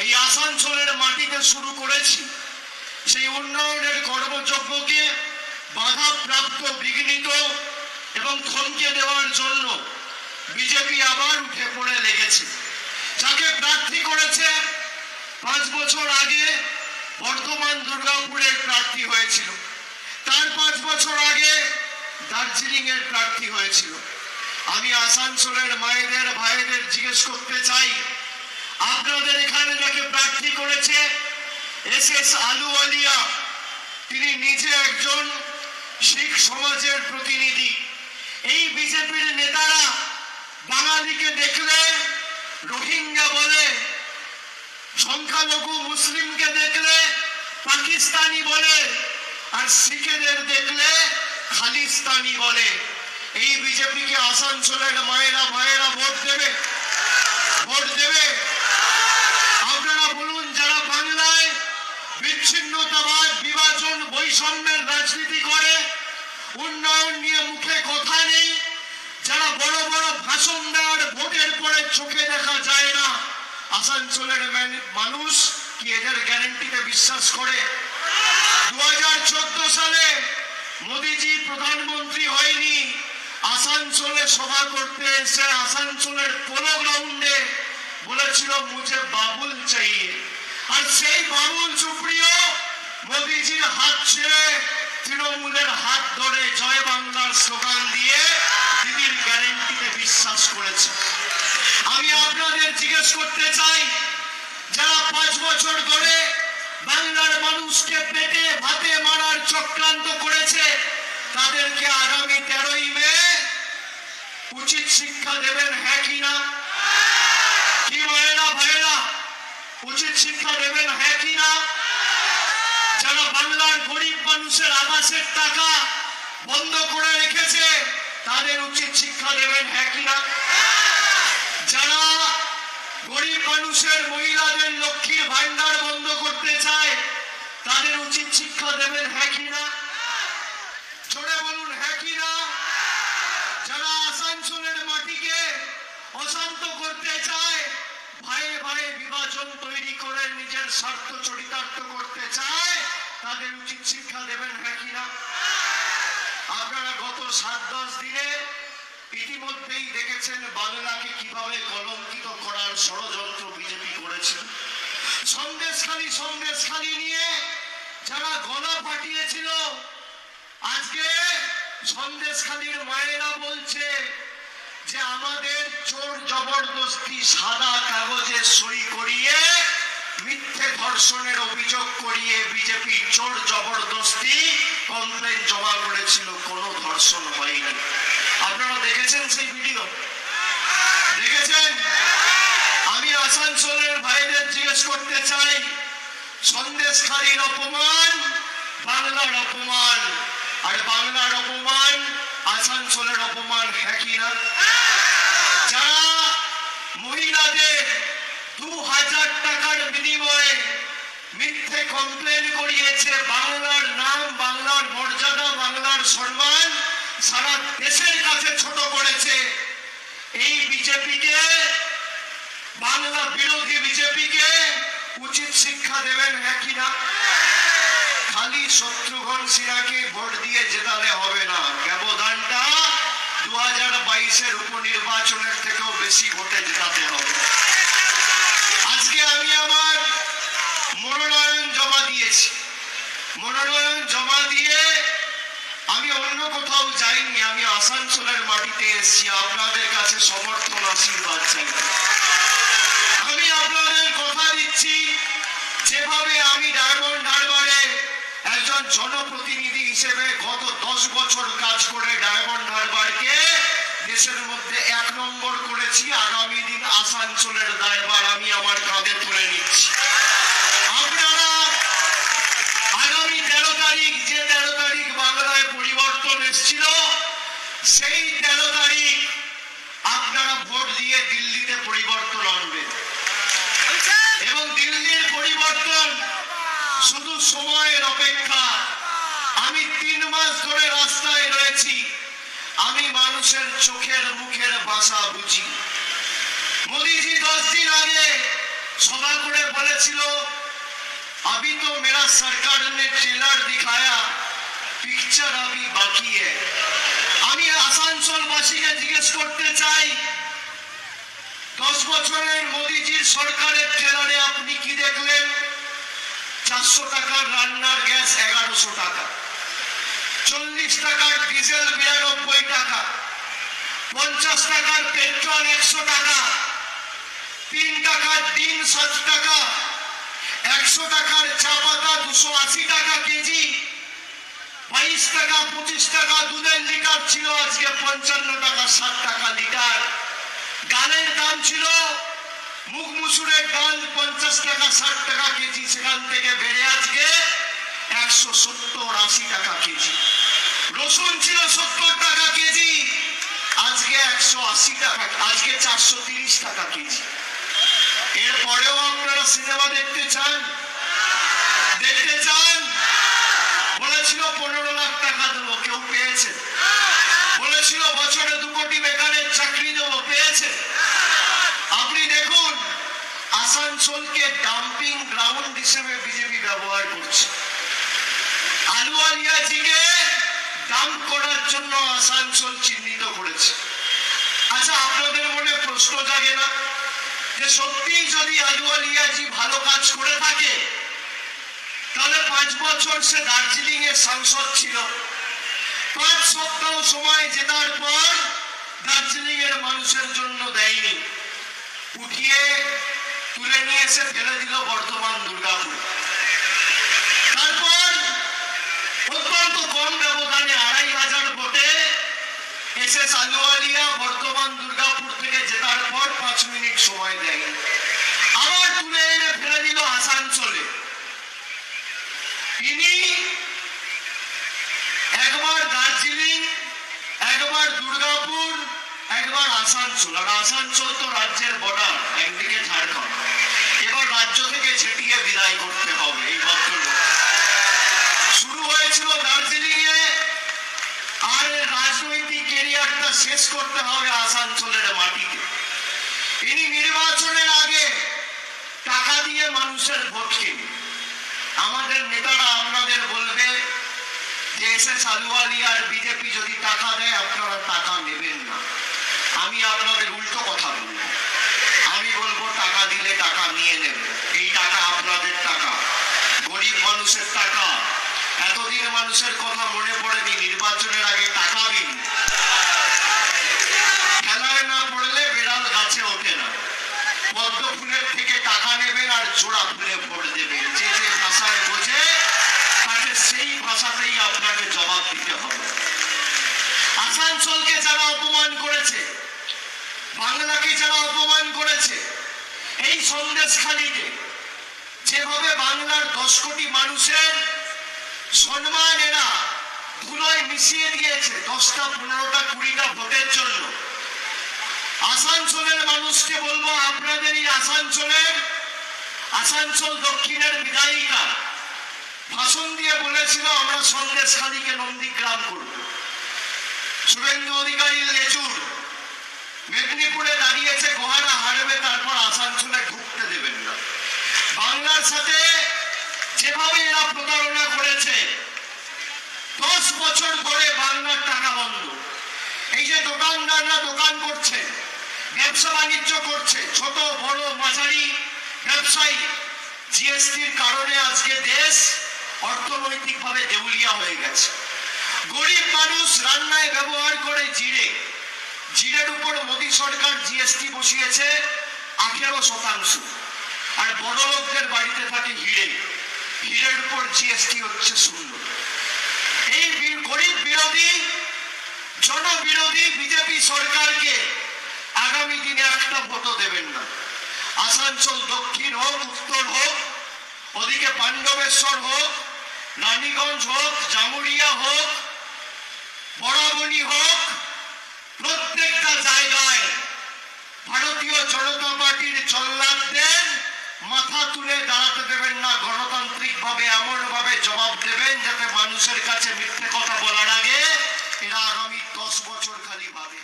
এই আসানসোলের মাটিতে শুরু করেছি সেই উন্নয়নের কর্মযজ্ঞকে বাধাপ্রাপ্ত, বিঘ্নিত এবং থমকে দেওয়ার জন্য বিজেপি আবার উঠে পড়ে লেগেছে। যাকে প্রার্থী করেছে 5 বছর আগে বর্ধমান দুর্গাপুরের প্রার্থী হয়েছিল, তার 5 বছর আগে দার্জিলিং এর প্রার্থী হয়েছিল। আমি আসানসোলের মায়েদের ভাইদের জিজ্ঞেস করতে চাই, আপনাদের এখানে যাকে প্রার্থী করেছে SS আলুওয়ালিয়া, তিনি নিজে একজন শিখ সমাজের প্রতিনিধি। এই বিজেপির নেতারা বাঙালিকে দেখলে রোহিঙ্গা বলে, সংখ্যালঘু মুসলিমকে দেখলে পাকিস্তানি বলে, আর শিখেদের দেখলে খালিস্তানি বলে। এই বিজেপিকে আসানসোলের মায়েরা ভাইয়েরা ভোট দেবে? ভোট দেবে? আপনারা বলুন, যারা বাংলায় বিচ্ছিন্নতাবাদ, বিভাজন, বৈষম্যের রাজনীতি করে, উন্নয়ন নিয়ে মুখে কথা নেই, যারা বড় বড় ভাষণ দেওয়ার ভোটের পরে চোখে দেখা যায় না, আসানসোলের মানুষ কি এদের গ্যারান্টিতে বিশ্বাস করে? 2014 সালে মোদিজি প্রধানমন্ত্রী হয়নি, আসানসোলে সভা করতে এসে আসানসোলের পোলো গ্রাউন্ডে বলেছিল মুঝে বাবুল চাইয়ে, আর সেই বাবুল সুপ্রিয় মোদিজির হাত ছেড়ে তৃণমূলের হাত ধরে জয় বাংলার স্লোগান দিয়ে দিদির গ্যারান্টিতে বিশ্বাস করেছে। আমি আপনাদের জিজ্ঞেস করতে চাই, যারা 5 বছর ধরে বাংলার মানুষকে পেটে ভাতে মারার চক্রান্ত করেছে, তাদেরকে আগামী 13ই মে উচিত শিক্ষা দেবেন, হ্যাঁ কি না? কি মায়েরা ভাইয়েরা, উচিত শিক্ষা দেবেন, হ্যাঁ কি না? যারা বাংলার গরিব মানুষের আবাসের টাকা বন্ধ করে রেখেছে, তাদের উচিত শিক্ষা দেবেন, হ্যাঁ কি না? যারা গরিব মানুষের মহিলাদের লক্ষ্মীর ভান্ডার বন্ধ করতে চায়, তাদের উচিত শিক্ষা দেবেন, হ্যাঁ কি না? জোরে বলুন, হ্যাঁ কি না? যারা আসানসোলের মাটিকে অশান্ত করতে চায়, ভাইয়ে ভাইয়ে বিভাজন তৈরি করে নিজের স্বার্থ চরিতার্থ করতে চায়, তাদের উচিত শিক্ষা দেবেন, হ্যাঁ কি না? আপনারা গত 7-10 দিনে ইতিমধ্যেই দেখেছেন বাংলাকে কিভাবে কলঙ্কিত করার ষড়যন্ত্র বিজেপি করেছিল। সন্দেশখালী নিয়ে যারা গলা ফাটিয়েছিল, আজকে সন্দেশখালীর মায়েরা বলছে যে আমাদের জোর জবরদস্তি সাদা কাগজে সই করিয়ে মিথ্যে ধর্ষণের অভিযোগ করিয়ে বিজেপি জোর জবরদস্তি কমপ্লেন জমা করেছিল, কোনো ধর্ষণ হয়নি। আপনারা দেখেছেন সেই ভিডিও? দেখেছেন? আমি আসানসোলের ভাইদের জিজ্ঞেস করতে চাই, সন্দেশখালীর অপমান বাংলার অপমান, আর বাংলার অপমান আসানসোলের অপমান, হ্যাঁ কি না? যারা মহিলাদের 2000 টাকার বিনিময়ে মিথ্যে কমপ্লেন করিয়েছে, বাংলার নাম, বাংলার মর্যাদা, বাংলার সম্মান সারা দেশের কাছে ছোট করেছে, এই বিজেপিকে, বাংলা বিরোধী বিজেপিকে উচিত শিক্ষা দেবেন, হ্যাঁ কি না? খালি শত্রুঘ্ন সিনহাকে ভোট দিয়ে জেতালে হবে না, ব্যবধানটা 2022-এর উপনির্বাচনের থেকেও বেশি ভোটে জেতাতে হবে। আজকে আমি আমার মনোনয়ন জমা দিয়েছি। মনোনয়ন জমা দিয়ে আমি অন্য কোথাও যাইনি, আমি আসানসোলের মাটিতে এসেছি আপনাদের কাছে সমর্থন, আশীর্বাদ চাই। আমি আপনাদের কথা দিচ্ছি, যেভাবে আমি ডায়মন্ড হারবারে একজন জনপ্রতিনিধি হিসেবে গত 10 বছর কাজ করে ডায়মন্ড হারবারকে দেশের মধ্যে 1 নম্বর করেছি, আগামী দিন আসানসোলের দায়ভার আমি আমার কাঁধে তুলে নিচ্ছি। আপনারা আগামী 13 তারিখ, যে 13 তারিখ বাংলায় পরিবর্তন এসেছিল, সেই 13 তারিখ আপনারা ভোট দিয়ে দিল্লিতে পরিবর্তন আনবেন, এবং দিল্লির পরিবর্তন শুধু সময়ের অপেক্ষা। আমি 3 মাস ধরে রাস্তায় রয়েছি, আমি মানুষের চোখের মুখের ভাষা বুঝি। মোদিজি 10 দিন আগে सभा করে বলেছিল अभी तो मेरा सरकार ने ट्रेलर दिखाया पिक्चर अभी बाकी है। আমি আসানসোলবাসীকে জিজ্ঞেস করতে চাই 10 বছরের মোদিজির সরকারের ট্রেলারে আপনি কি দেখলেন? 400 টাকার রান্নার গ্যাস 1100 টাকা, 40 টাকার ডিজেল 92 টাকা, 50 টাকার পেট্রোল 100 টাকা, 3 টাকার ডিম 7 টাকা, 100 টাকার চা পাতা 280 টাকা কেজি, 22 টাকা 25 টাকা দুধের লিটার ছিল, আজকে 55 টাকা 60 টাকা লিটার। ডালের দাম ছিল মুগ মুসুরের ডাল 50 টাকা 60 টাকা কেজি, সেখান থেকে বেড়ে আজকে 170-80 টাকা কেজি। রসুন ছিল 70 টাকা কেজি, আজকে 180 টাকা, আজকে 430 টাকা কেজি। এরপরেও আপনারা সিনেমা দেখতে চান? দেখতে চান? বলেছিল 15 লাখ টাকা দেবো, কেউ পেয়েছে? বলেছিল বছরে 2 কোটি বেকারের চাকরি দেবো, পেয়েছে? আপনি দেখুন আসানসোলকে ডাম্পিং গ্রাউন্ড হিসেবে বিজেপি ব্যবহার করছে। আলুওয়ালিয়াজিকে ডাম্প করার জন্য আসানসোল চিহ্নিত করেছে। আচ্ছা, আপনাদের মনে প্রশ্ন জাগে না যে সত্যি যদি আলুওয়ালিয়াজি ভালো কাজ করে থাকে তাহলে 5 বছর সে দার্জিলিং এর সাংসদ ছিল, 5 সপ্তাহ সময় জেতার পর দার্জিলিং এর মানুষের জন্য দেয়নি, উঠিয়ে তুলে নিয়ে এসে ফেলে দিল বর্তমান দুর্গাপুর। তারপর অত্যন্ত কম ব্যবধানে 2500 ভোটে এসএস আলুওয়ালিয়া বর্তমান দুর্গাপুর থেকে জেতার পর 5 মিনিট সময় দেয়নি, আবার তুলে এনে ফেলে দিল আসানসোলে। তিনি একবার দার্জিলিং, একবার দুর্গাপুর, একবার আসানসোল, আর আসানসোল তো রাজ্যের বর্ডার, একদিকে ঝাড়খণ্ড, এবার রাজ্য থেকে ছেটিয়ে বিদায় করতে হবে এই ভদ্রলোক। শুরু হয়েছিল দার্জিলিং এ, আর রাজনৈতিক ক্যারিয়ারটা শেষ করতে হবে আসানসোলের মাটিতে। ইনি নির্বাচনের আগে টাকা দিয়ে মানুষের ভোট কিনে, আমাদের নেতারা আপনাদের বলবে যে এসএস আলুওয়ালিয়া আর বিজেপি যদি টাকা দেয় আপনারা টাকা নেবেন না। আমি আপনাদের উল্টো কথা বলবো, আমি বলবো টাকা দিলে টাকা নিয়ে নেবেন। এই টাকা আপনাদের টাকা, গরিব মানুষের টাকা। এতদিন মানুষের কথা মনে পড়েনি, নির্বাচনের আগে টাকা দিন। খেলায় না পড়লে বেড়াল গাছে ওঠে না। পদ্ম ফুলের থেকে টাকা নেবেন আর জোড়া ফুলে ভোট দেবেন। যে যে ভাষায় বোঝে তাকে সেই ভাষাতেই আপনাকে জবাব দিতে হবে। আসানসোলকে যারা অপমান করেছে, বাংলাকে যারা অপমান করেছে, এই সন্দেশখালিতে যেভাবে বাংলার 10 কোটি মানুষের সম্মান এরা ধুলোয় মিশিয়ে দিয়েছে 10টা 15টা 20টা ভোটের জন্য, আসানসোলের মানুষকে বলবো আপনাদের এই আসানসোল দক্ষিণের বিধায়িকা ভাষণ দিয়ে বলেছিল আমরা সন্দেশখালিকে নন্দীগ্রাম করব। শুভেন্দু অধিকারীর লেজুর মেদিনীপুরে দাঁড়িয়েছে, গোহারা হারবে, তারপর আসানসোলে ঢুকতে দেবেন না। বাংলার সাথে যেভাবে এরা প্রতারণা করেছে, 10 বছর ধরে বাংলার টাকা বন্ধ। এই যে দোকানদাররা দোকান করছে, ব্যবসা বাণিজ্য করছে, ছোট বড় মাঝারি ব্যবসায়ী, জিএসটির কারণে আজকে দেশ অর্থনৈতিকভাবে দেউলিয়া হয়ে গেছে। গরিব মানুষ রান্নায় ব্যবহার করে জিরের উপর মোদী সরকার জিএসটি বসিয়েছে 18%, আর বড় লোকদের বাড়িতে থাকে হিরের উপর জিএসটি হচ্ছে 0। এই গরিব বিরোধী, জনবিরোধী বিজেপি সরকারকে আগামী দিনে একটা ভোটও দেবেন না। আসানসোল দক্ষিণ হোক, উত্তর হোক, ওদিকে পাণ্ডবেশ্বর হোক, রানীগঞ্জ হোক, জামুরিয়া হোক, বড়াবনি হোক, প্রত্যেকটা জায়গায় ভারতীয় জনতা পার্টির জল্লাদদের মাথা তুলে দাঁড়াতে দেবেন না। গণতান্ত্রিক ভাবে এমন ভাবে জবাব দেবেন যাতে মানুষের কাছে মিথ্যে কথা বলার আগে এরা আগামী 10 বছর খালি ভাবে।